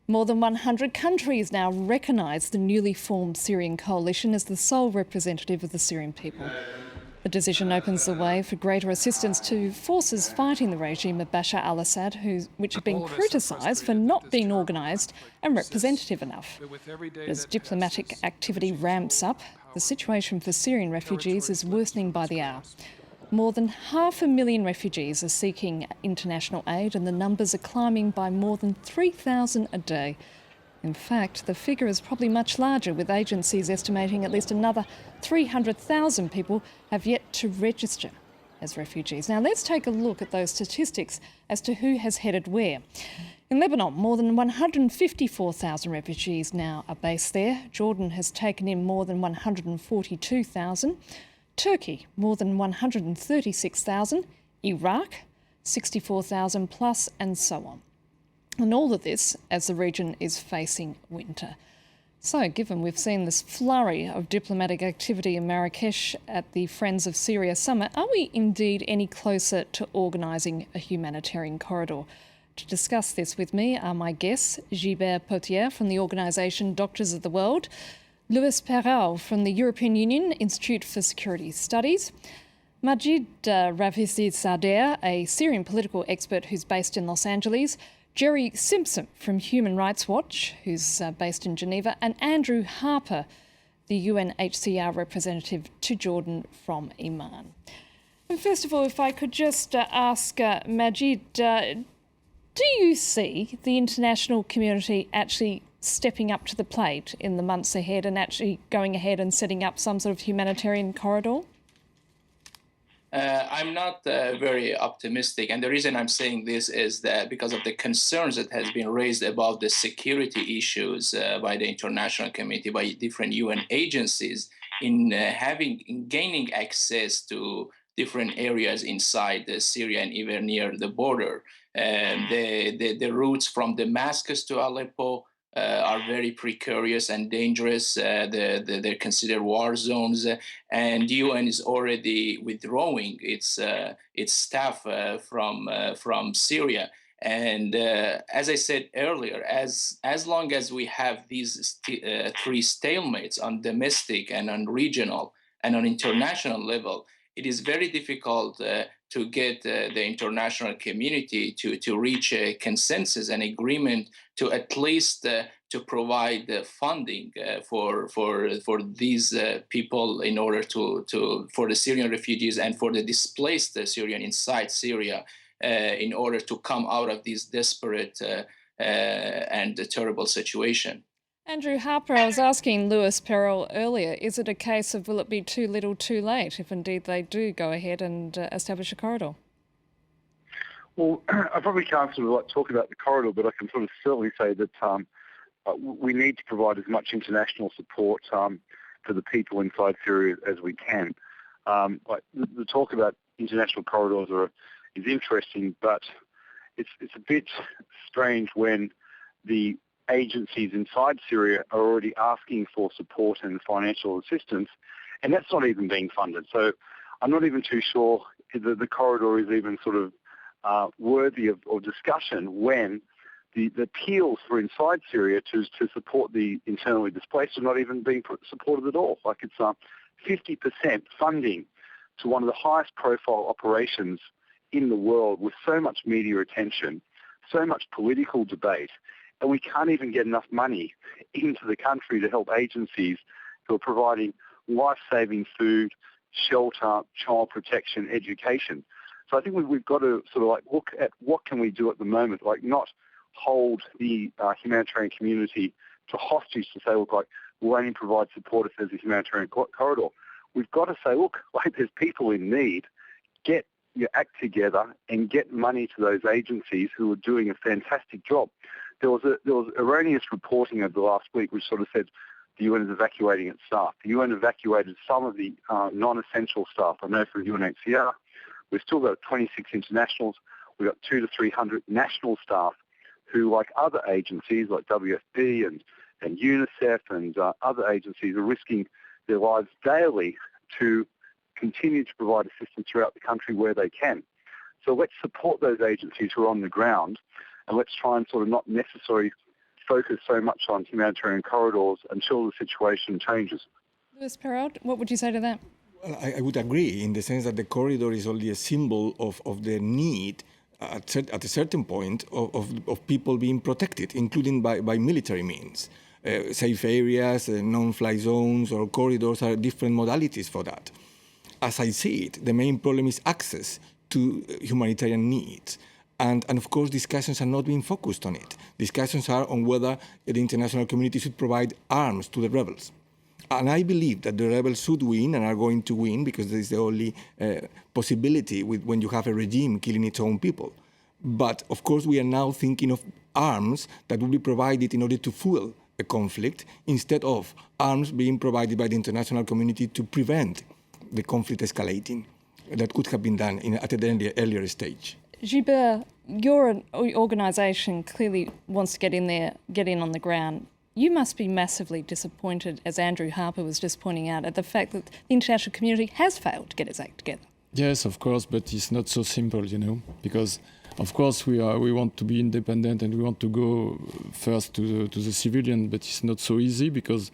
More than 100 countries now recognise the newly formed Syrian coalition as the sole representative of the Syrian people. The decision opens the way for greater assistance to forces fighting the regime of Bashar al-Assad, which have been criticised for not being organised and representative enough. As diplomatic activity ramps up, the situation for Syrian refugees is worsening by the hour. More than 500,000 refugees are seeking international aid, and the numbers are climbing by more than 3,000 a day. In fact, the figure is probably much larger, with agencies estimating at least another 300,000 people have yet to register as refugees. Now, let's take a look at those statistics as to who has headed where. In Lebanon, more than 154,000 refugees now are based there. Jordan has taken in more than 142,000. Turkey, more than 136,000. Iraq, 64,000 plus, and so on. And all of this as the region is facing winter. So, given we've seen this flurry of diplomatic activity in Marrakesh at the Friends of Syria summit, are we indeed any closer to organising a humanitarian corridor? To discuss this with me are my guests, Gilbert Potier from the organisation Doctors of the World, Louis Perrault from the European Union Institute for Security Studies, Majid Rafizadeh, a Syrian political expert who's based in Los Angeles, Jerry Simpson from Human Rights Watch, who's based in Geneva, and Andrew Harper, the UNHCR representative to Jordan from Iman. And first of all, if I could just ask Majid, do you see the international community actually stepping up to the plate in the months ahead and actually going ahead and setting up some sort of humanitarian corridor? I'm not very optimistic, and the reason I'm saying this is that because of the concerns that has been raised about the security issues by the international community, by different UN agencies in gaining access to different areas inside Syria and even near the border. The routes from Damascus to Aleppo are very precarious and dangerous. They're considered war zones, and the UN is already withdrawing its staff from Syria. And as I said earlier, as long as we have these three stalemates on domestic and on regional and on international level, it is very difficult to get the international community to reach a consensus and agreement to at least to provide funding for these people in order for the Syrian refugees and for the displaced Syrian inside Syria in order to come out of this desperate and terrible situation. Andrew Harper, I was asking Louis Perrault earlier, is it a case of will it be too little too late if indeed they do go ahead and establish a corridor? Well, I probably can't sort of talk about the corridor, but I can sort of certainly say that we need to provide as much international support for the people inside Syria as we can. The talk about international corridors is interesting, but it's a bit strange when the agencies inside Syria are already asking for support and financial assistance, and that's not even being funded. So I'm not even too sure that the corridor is even sort of worthy of discussion when the appeals for inside Syria to support the internally displaced are not even being supported at all. Like it's 50% funding to one of the highest profile operations in the world with so much media attention, so much political debate, and we can't even get enough money into the country to help agencies who are providing life-saving food, shelter, child protection, education. So I think we've got to sort of look at what can we do at the moment, not hold the humanitarian community to hostage to say, we'll only provide support if there's a humanitarian corridor. We've got to say, there's people in need. Get your act together and get money to those agencies who are doing a fantastic job. There was erroneous reporting over the last week which sort of said the UN is evacuating its staff. The UN evacuated some of the non-essential staff. I know for UNHCR, we've still got 26 internationals. We've got 200 to 300 national staff who, like other agencies like WFP and UNICEF and other agencies, are risking their lives daily to continue to provide assistance throughout the country where they can. So let's support those agencies who are on the ground, and let's try and sort of not necessarily focus so much on humanitarian corridors until the situation changes. Lewis Perrault, what would you say to that? Well, I would agree in the sense that the corridor is only a symbol of the need at a certain point of people being protected, including by military means. Safe areas, non-fly zones or corridors are different modalities for that. As I see it, the main problem is access to humanitarian needs. And of course, discussions are not being focused on it. Discussions are on whether the international community should provide arms to the rebels. And I believe that the rebels should win and are going to win because this is the only possibility when you have a regime killing its own people. But of course, we are now thinking of arms that will be provided in order to fuel a conflict instead of arms being provided by the international community to prevent the conflict escalating. That could have been done at an earlier stage. Gilbert, your organisation clearly wants to get in on the ground. You must be massively disappointed, as Andrew Harper was just pointing out, at the fact that the international community has failed to get its act together. Yes, of course, but it's not so simple, because of course we want to be independent and we want to go first to the civilian, but it's not so easy because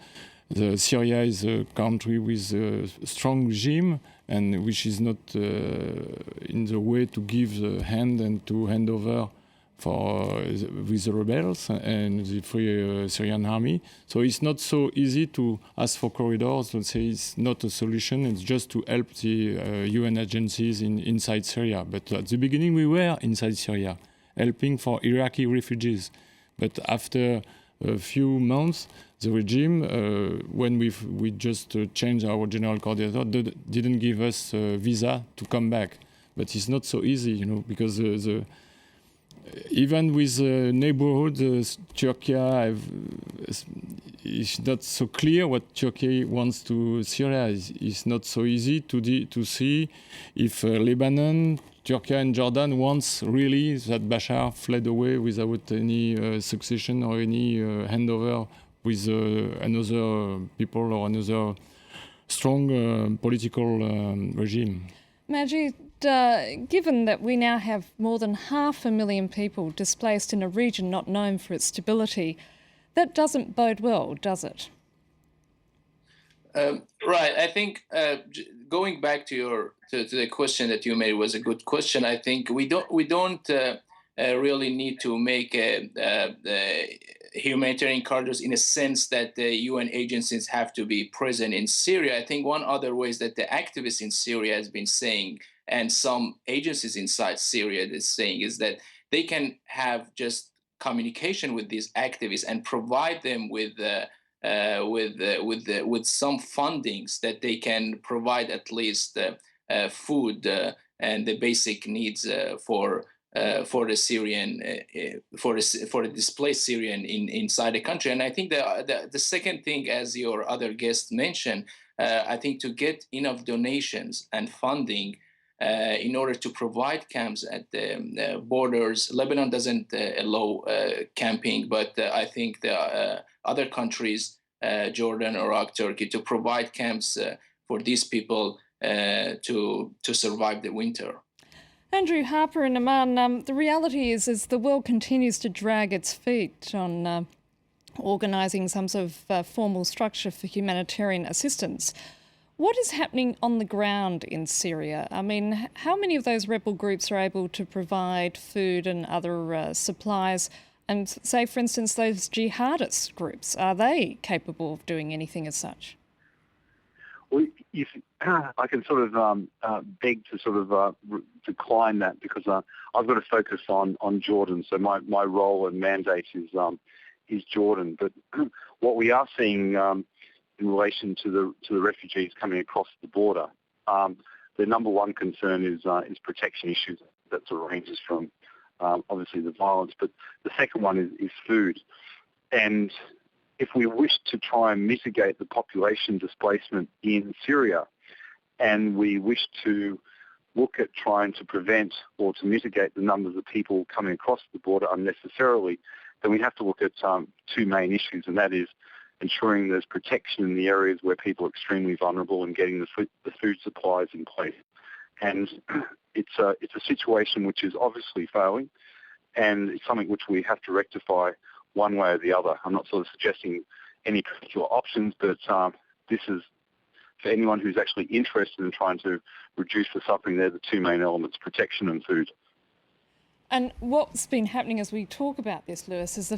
Syria is a country with a strong regime and which is not in the way to give the hand and to hand over with the rebels and the Free Syrian Army. So it's not so easy to ask for corridors. Let's say it's not a solution. It's just to help the UN agencies inside Syria. But at the beginning, we were inside Syria, helping for Iraqi refugees. But after a few months, the regime, when we just changed our general coordinator, didn't give us a visa to come back. But it's not so easy, because even with neighborhood, Turkey is not so clear what Turkey wants to Syria. It's not so easy to see if Lebanon, Turkey and Jordan wants really that Bashar fled away without any succession or any handover with another people or another strong political regime. Majid, given that we now have more than 500,000 people displaced in a region not known for its stability, that doesn't bode well, does it? Right. I think going back to the question that you made was a good question. I think we don't really need to make humanitarian corridors in a sense that the UN agencies have to be present in Syria. I think one other way is that the activists in Syria has been saying, and some agencies inside Syria is saying, is that they can have just communication with these activists and provide them with some fundings that they can provide at least food and the basic needs for the Syrian for the displaced Syrian inside the country. And I think the second thing, as your other guest mentioned, I think to get enough donations and funding in order to provide camps at the borders. Lebanon doesn't allow camping, but I think the other countries, Jordan, Iraq, Turkey, to provide camps for these people to survive the winter. Andrew Harper and Aman, the reality is the world continues to drag its feet on organising some sort of formal structure for humanitarian assistance. What is happening on the ground in Syria? I mean, how many of those rebel groups are able to provide food and other supplies? And say, for instance, those jihadist groups, are they capable of doing anything as such? Well, I can sort of beg to sort of decline that because I've got to focus on Jordan. So my role and mandate is Jordan. But what we are seeing in relation to the refugees coming across the border, the number one concern is protection issues. That sort of ranges from obviously the violence, but the second one is food. And if we wish to try and mitigate the population displacement in Syria, and we wish to look at trying to prevent or to mitigate the numbers of people coming across the border unnecessarily, then we have to look at two main issues, and that is ensuring there's protection in the areas where people are extremely vulnerable and getting the food supplies in place. And it's a situation which is obviously failing, and it's something which we have to rectify one way or the other. I'm not sort of suggesting any particular options, but this is, for anyone who's actually interested in trying to reduce the suffering, they're the two main elements, protection and food. And what's been happening as we talk about this, Lewis, is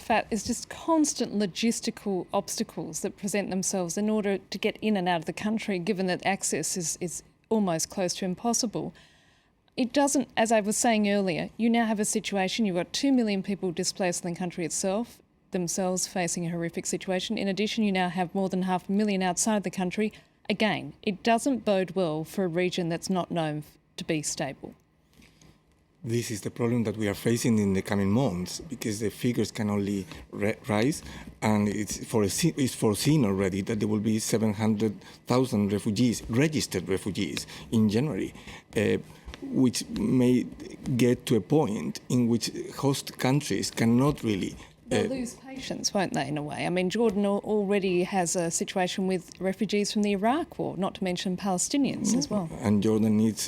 just constant logistical obstacles that present themselves in order to get in and out of the country, given that access is almost close to impossible. It doesn't, as I was saying earlier, you now have a situation, you've got 2 million people displaced in the country themselves facing a horrific situation. In addition, you now have more than 500,000 outside the country. Again, it doesn't bode well for a region that's not known to be stable. This is the problem that we are facing in the coming months, because the figures can only rise, and it's foreseen already that there will be 700,000 refugees, registered refugees, in January, which may get to a point in which host countries cannot really... They'll lose patience, won't they, in a way? I mean, Jordan already has a situation with refugees from the Iraq War, not to mention Palestinians as well. And Jordan needs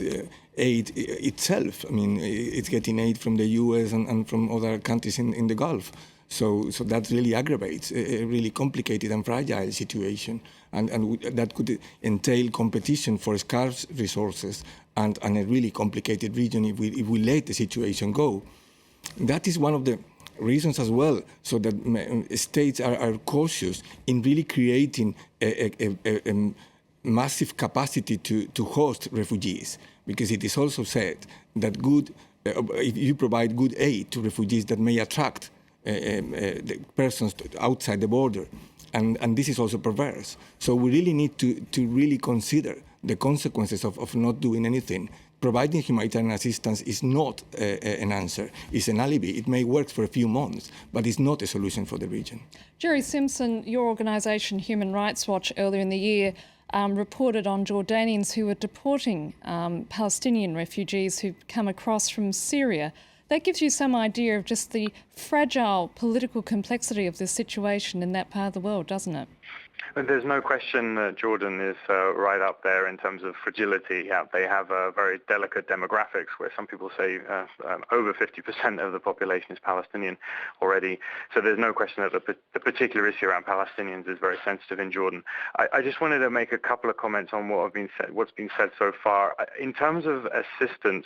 aid itself. I mean, it's getting aid from the US and from other countries in the Gulf. So that really aggravates a really complicated and fragile situation. And that could entail competition for scarce resources and a really complicated region if we let the situation go. That is one of the reasons as well, so that states are cautious in really creating a massive capacity to host refugees, because it is also said that if you provide good aid to refugees, that may attract the persons outside the border, and this is also perverse. So we really need to really consider the consequences of not doing anything. Providing humanitarian assistance is not an answer. It's an alibi. It may work for a few months, but it's not a solution for the region. Jerry Simpson, your organisation Human Rights Watch earlier in the year reported on Jordanians who were deporting Palestinian refugees who've come across from Syria. That gives you some idea of just the fragile political complexity of this situation in that part of the world, doesn't it? There's no question that Jordan is right up there in terms of fragility. Yeah, they have very delicate demographics, where some people say over 50% of the population is Palestinian already. So there's no question that the particular issue around Palestinians is very sensitive in Jordan. I just wanted to make a couple of comments on what's been said so far. In terms of assistance,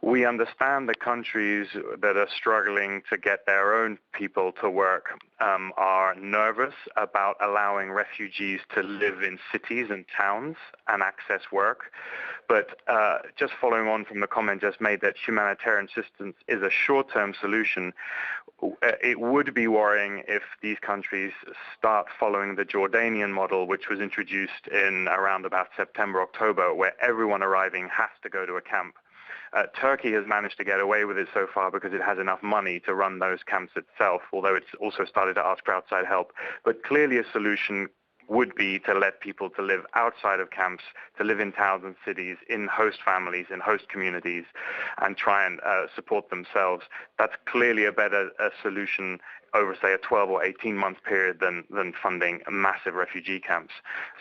we understand the countries that are struggling to get their own people to work are nervous about allowing refugees to live in cities and towns and access work. But just following on from the comment just made that humanitarian assistance is a short-term solution, it would be worrying if these countries start following the Jordanian model, which was introduced in around about September, October, where everyone arriving has to go to a camp. Turkey has managed to get away with it so far because it has enough money to run those camps itself, although it's also started to ask for outside help. But clearly a solution would be to let people to live outside of camps, to live in towns and cities, in host families, in host communities, and try and support themselves. That's clearly a better solution over, say, a 12 or 18-month period than funding massive refugee camps.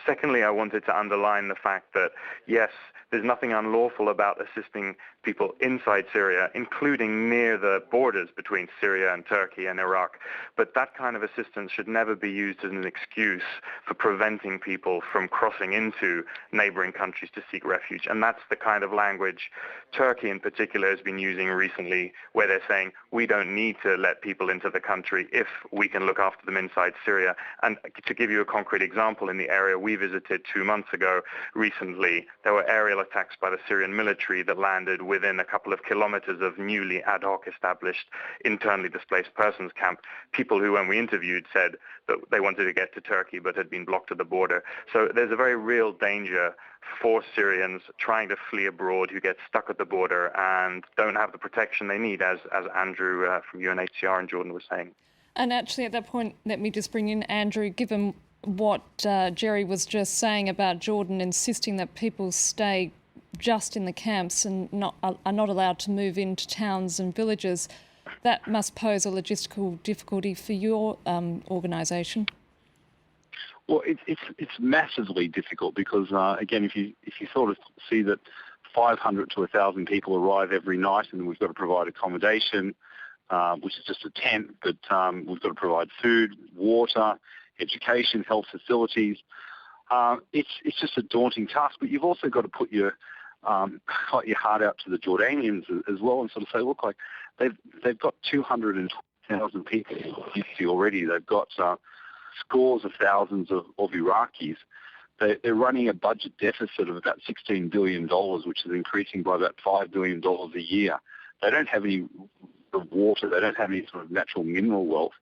Secondly, I wanted to underline the fact that, yes, there's nothing unlawful about assisting people inside Syria, including near the borders between Syria and Turkey and Iraq. But that kind of assistance should never be used as an excuse for preventing people from crossing into neighboring countries to seek refuge. And that's the kind of language Turkey in particular has been using recently, where they're saying, we don't need to let people into the country if we can look after them inside Syria. And to give you a concrete example, in the area we visited 2 months ago, recently, there were aerial attacks by the Syrian military that landed within a couple of kilometers of newly ad hoc established internally displaced persons camp. People who, when we interviewed, said that they wanted to get to Turkey but had been blocked at the border. So there's a very real danger for Syrians trying to flee abroad who get stuck at the border and don't have the protection they need, as Andrew from UNHCR in Jordan was saying. And actually, at that point, let me just bring in Andrew, given what Jerry was just saying about Jordan insisting that people stay just in the camps and are not allowed to move into towns and villages. That must pose a logistical difficulty for your organisation. Well, it's massively difficult because again, if you sort of see that 500 to 1,000 people arrive every night, and we've got to provide accommodation, which is just a tent, but we've got to provide food, water, education, health facilities. It's just a daunting task, but you've also got to put your heart out to the Jordanians as well and sort of say, look, like they've got 220,000 people in the city already. They've got scores of thousands of Iraqis. They're running a budget deficit of about $16 billion, which is increasing by about $5 billion a year. They don't have any water. They don't have any sort of natural mineral wealth.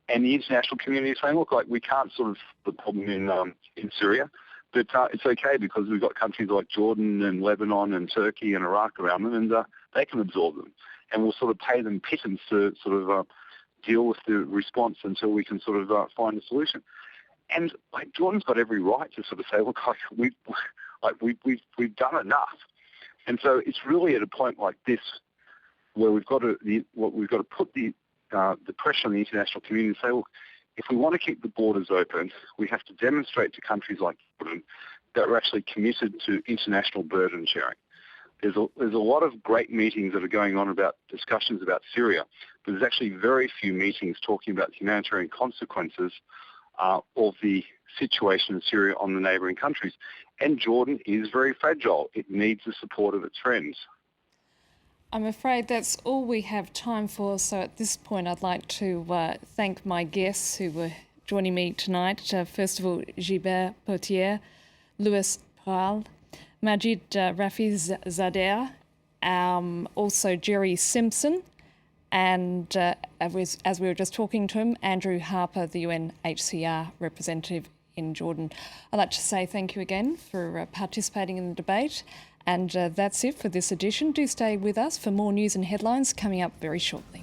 And the international community is saying, look, like we can't sort of the problem in Syria, but it's okay because we've got countries like Jordan and Lebanon and Turkey and Iraq around them, and they can absorb them. And we'll sort of pay them pittance to sort of deal with the response until we can sort of find a solution. And like Jordan's got every right to sort of say, look, we've done enough. And so it's really at a point like this where we've got to put the pressure on the international community and say, look, if we want to keep the borders open, we have to demonstrate to countries like Jordan that we're actually committed to international burden sharing. There's a lot of great meetings that are going on about discussions about Syria, but there's actually very few meetings talking about the humanitarian consequences of the situation in Syria on the neighbouring countries. And Jordan is very fragile. It needs the support of its friends. I'm afraid that's all we have time for. So at this point, I'd like to thank my guests who were joining me tonight. First of all, Gilbert Potier, Louis Pral, Majid Rafizadeh, also Jerry Simpson, and as we were just talking to him, Andrew Harper, the UNHCR representative in Jordan. I'd like to say thank you again for participating in the debate. And that's it for this edition. Do stay with us for more news and headlines coming up very shortly.